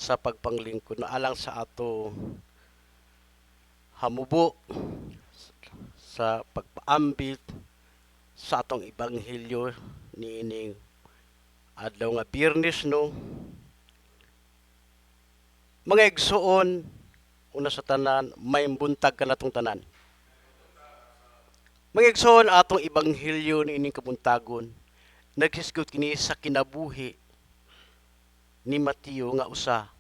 sa pagpanglingkod na alang sa ato hamubo sa pagpaambit sa atong ebanghelyo niining adlaw nga Biyernes no. Mga igsuon, una sa tanan, may buntag ka natong tanan. Mga igsuon atong ebanghelyo niining kabuntagon, naghisgot kini sa kinabuhi ni Mateo nga usa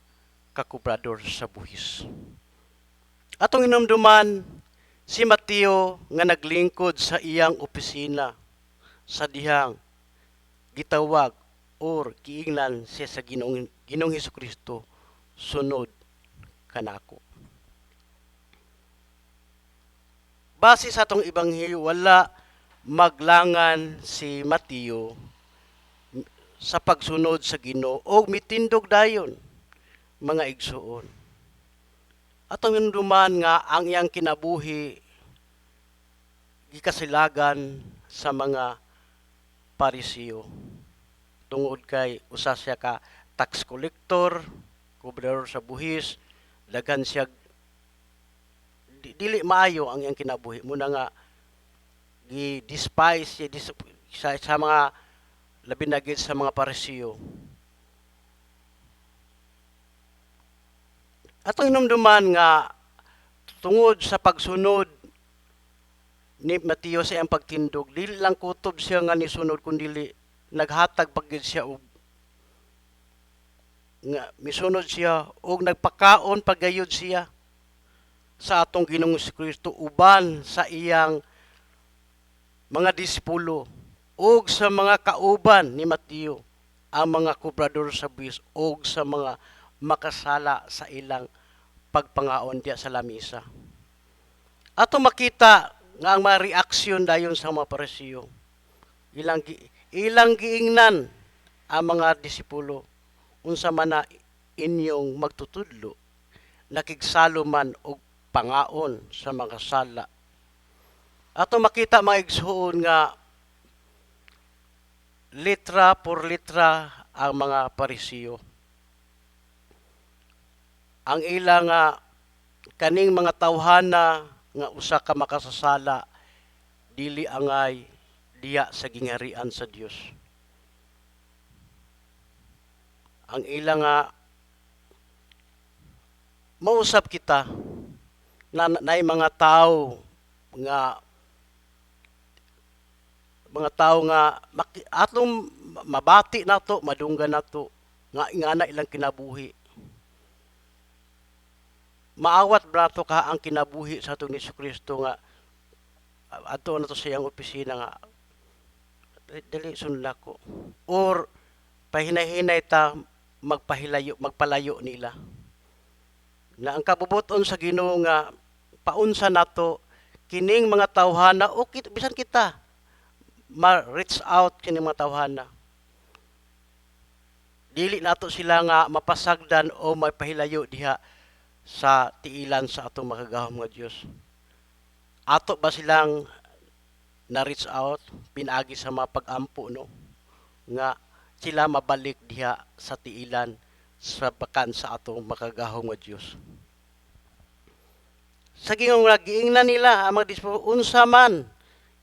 ka kubrador sa buhis. Atong hinumduman si Mateo nga naglingkod sa iyang opisina sa dihang gitawag or giingnan siya sa Ginoong Hesukristo sunod kanako. Base sa atong ebanghelyo wala maglangan si Mateo sa pagsunod sa Ginoo o mitindog dayon mga igsuon. Atong hinumduman nga ang iyang kinabuhi gikasilagan sa mga Parisiyo. Tungod kay usa siya ka tax collector, kubrador sa buhis, daghan siya dili maayo ang iyang kinabuhi. Muna nga gi-despise siya sa mga labi na gid sa mga Parisiyo. Atong hinumduman nga tungod sa pagsunod ni Mateo sa iyang pagtindog, dili lang kutob siya nga nisunod kundi naghatag pagid siya og nga misunod siya og nagpakaon pagayod siya sa atong Ginoong Kristo uban sa iyang mga disipulo ug sa mga kauban ni Mateo ang mga kubrador sa buhis ug sa mga makasala sa ilang pagpangaon diya sa lamisa. Ato makita nga ang mga reaksyon dayon sa mga Parisiyo. Ilang giingnan ang mga disipulo unsa man na inyong magtutudlo nakigsalo man og pangaon sa mga sala. Ato makita mga igsuon nga litra por litra ang mga Parisiyo. Ang ilang kaning mga tawhana nga usa ka makasasala dili angay diya sa gingharian sa Dios. Ang ilang mausap kita na mga tao nga atong mabati nato, madunggan nato nga ingana ilang kinabuhi. Maawat brato ka ang kinabuhi sa atong Hesukristo nga ato na to sa iyang opisina nga dali sunod ko or pahinay-hinay ta magpalayo nila na ang kabubuton sa Ginoo nga paunsa nato kining mga tawhana o bisan kita ma-reach out kining mga tawhana dili nato sila nga mapasagdan o mapahilayo diha sa tiilan sa atong makagahom nga Dios. Ato ba silang na-reach out pinaagi sa mga pag-ampo no nga sila mabalik diha sa tiilan sa bakan sa atong makagahom nga Dios. Sa gingong giingnan nila ang mga disipulo unsa man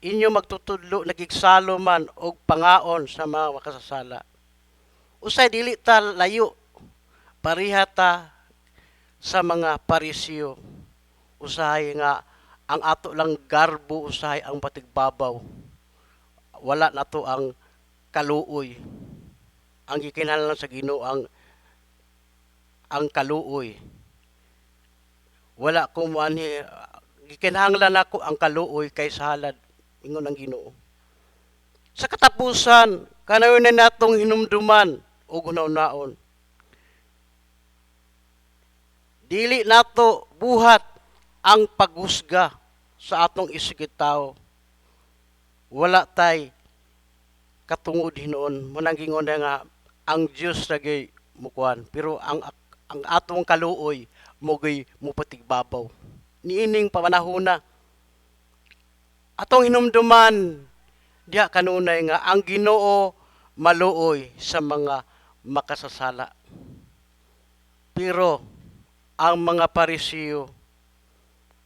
inyo magtutudlo nagigsalo man og pangaon sa mga makasasala. Usay dili ta layo pareha ta sa mga Parisiyo. Usahay nga ang ato lang garbo usahay ang patigbabaw. Wala nato ang kaluoy. Ang gikinahanglan sa Ginoo ang kaluoy. Wala ko ani gikinahanglan ako ang kaluoy kay salad ingon ang Ginoo. Sa katapusan kanayon na natong hinumduman og hunaw-naon. Dili nato buhat ang paghusga sa atong isikitaw. Wala tay katungod hinuon mo nang gingon nga ang Dios lagay mukuan pero ang atong kaluoy mogay mupatigbabaw. Niining pamanahona atong hinumduman diha kanunay nga ang Ginoo maluoy sa mga makasasala. Pero ang mga Parisiyo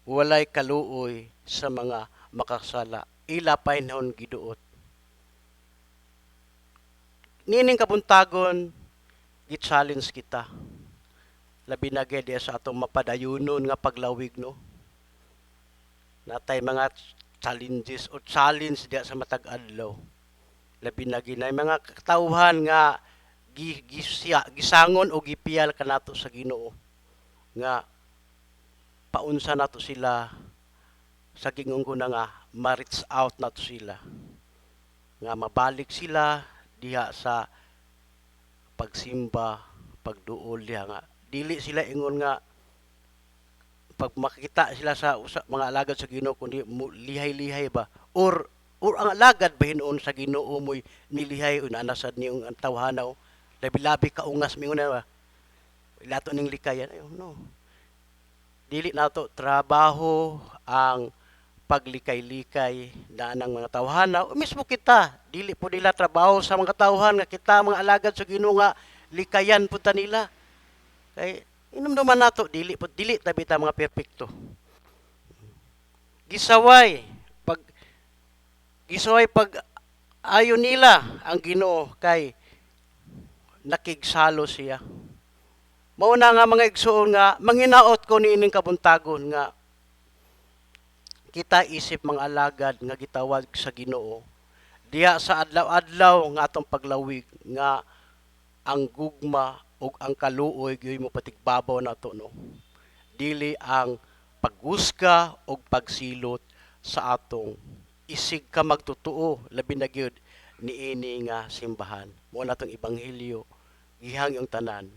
walay kaluoy sa mga makasala. Ila painhon giduot. Nining kabuntagon, gi-challenge kita. Labi na gid sa atong mapadayunon nga paglawig no. Natay mga challenges o challenge diya sa matag adlaw. Labi na ginay mga katawhan nga gisangon o gipiyal kanato sa Ginoo nga paunsa nato sila sa gingon na nga ma-reach out nato sila nga mabalik sila diha sa pagsimba, pagduol diha nga dili sila ingon nga pag makita sila sa mga alagad sa Ginoo kundi lihay-lihay ba or ang alagad ba hinuon sa Ginoo mo'y nilihay o nanasad niyong ang tawhanaw labi-labi kaungas mingon na ba ilato ning likayan ayo no dili nato trabaho ang paglikay-likay na ng mga tawhana o mismo kita dili po nila trabaho sa mga tawhan nga kita mga alagad sa Ginoo nga likayan punta nila kay inumduman nato dili tabi ta mga perpekto gisaway pag ayon nila ang Ginoo kay nakigsalo siya. Mao na nga mga igsoon nga manghinaot ko niining kabuntagon nga kita isip mga alagad nga gitawag sa Ginoo diha sa adlaw-adlaw nga atong paglawig nga ang gugma ug ang kaluoy gyoy mo patigbabaw nato no. Dili ang paghuska ug pagsilot sa atong isig ka magtotoo labi na gyud niini nga simbahan. Mao natong ebanghelyo gihang yung tanan